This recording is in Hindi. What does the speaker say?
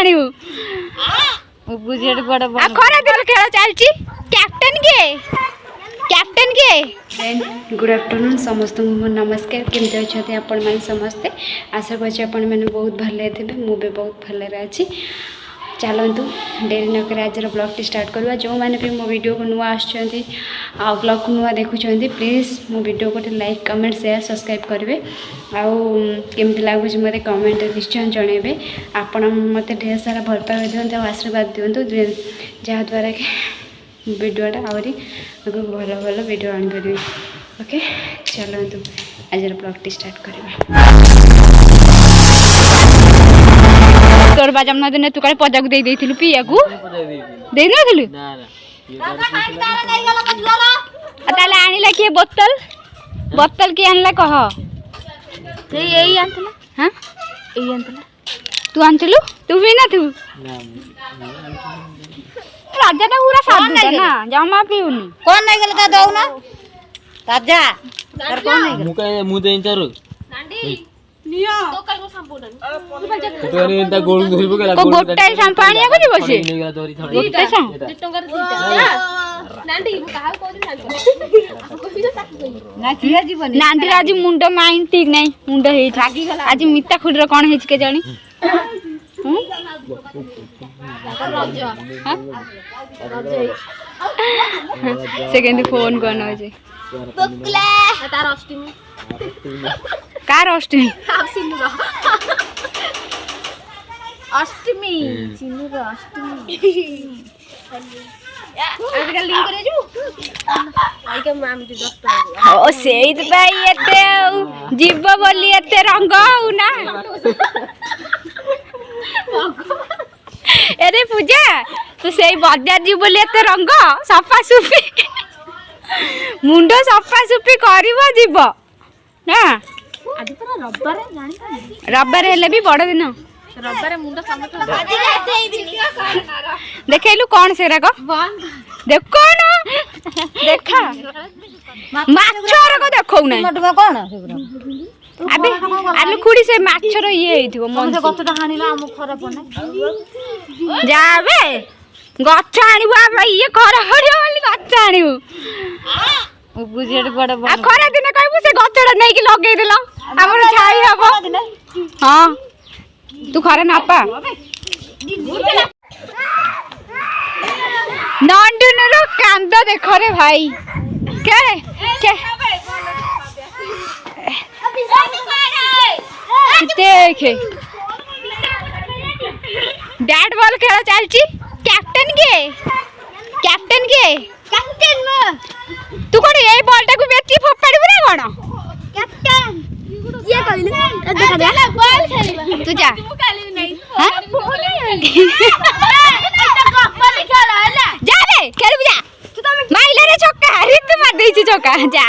आनिबु बुझेट बड़ आ खरा दिन खेल चलची कैप्टन के फ्रेंड गुड आफ्टरनून समस्त नमस्कार केमते अच्छे आपण मैंने समस्ते आशा कर आपण मैंने बहुत भले थे मुझे बहुत भले अच्छी चलतु डेरी नक आज ब्लॉग टी स्टार्ट करवा जो मैंने भी मो वीडियो को नुआ आ ब्लॉग को नुआ देखुं प्लीज़ मो वीडियो को लाइक कमेंट शेयर सब्सक्राइब करेंगे आमती लगुच मत कमेंट निश्चय जनइबे आपण मत ढेर सारा भल पाइबा दिखाते आशीर्वाद दिंतु जहाँद्वारा कि वीडियोटा आहरी भल भल वीडियो आनी पारि ओके चलतु आज ब्लॉग टी स्टार्ट करवा तोर बा जन्मदिन तू कहीं पदा को दे देथिलु पिया को दे नथिलु ताले आनिला के बोतल के आनला कह एई आनतला हां एई आनतला तू आनतलु तू भी ना तू राजा ता पूरा साधु ना जमा पीउनी कोन नहीं गेल का दऊ ना राजा तर कोन नहीं गेल मु देइन तारो नांडी नियो तो कल को शैम्पू तो एंता गोल धरिबो गेला को गोटाई शैम्पू आनिया को जीवो से नहीं गेला तोरी थोड़ी गोटाई सा 2 टंका दीटा नांडी मु काहा को दिन ना किया जीवन नांडी आज मुंडो माइंड ठीक नहीं मुंडो हे थागी गला आज मिता खुडर कोन हेच के जानी सेकंड फोन कोन हो जे बकला तार अष्टमी कार अष्टमी आप सिनुरा अष्टमी सिनुरा अष्टमी आज का लिंक करे जू आई के माम जी 10 टका ओ सेई भाई एते जीव बोली एते रंग हो ना अरे पूजा तू सेई बाजार जी बोली एते रंग सफा सुफी मुंडो सफा सुफी करबो जीव ना आज तो रविवार जानि का रविवार हेले भी बड़ दिन रविवार मुंडो समत आज राते ही दिन देखेलु कौन सेरा को देखो ना देखा माछर को देखौ नै मटवा कोन अबे आलू खुडी से माछर ये हेथिबो मन से गछटा हानिला हम खरा पने जाबे गछ आनिबो आ ये खरा हरियो वाली गछ आनिबो बुझेट बड़ आ खरा दिन कहबो से गछटा नै कि लगे देलो हमर छाई हबो हां तू खरा ना पा नंदुनरो कांद देखो रे भाई के देखे बैट बॉल खेल चलची कैप्टन तू कोन ए बॉलटा को बेटी फोपाड़बू ना कोन कैप्टन ये कहले देखा दे बॉल खेलबा तू जा तू काली नहीं हां एटा कप्पा खेल हला जा रे खेलबू जा माइला रे छक्का रे तू मार देछि छक्का जा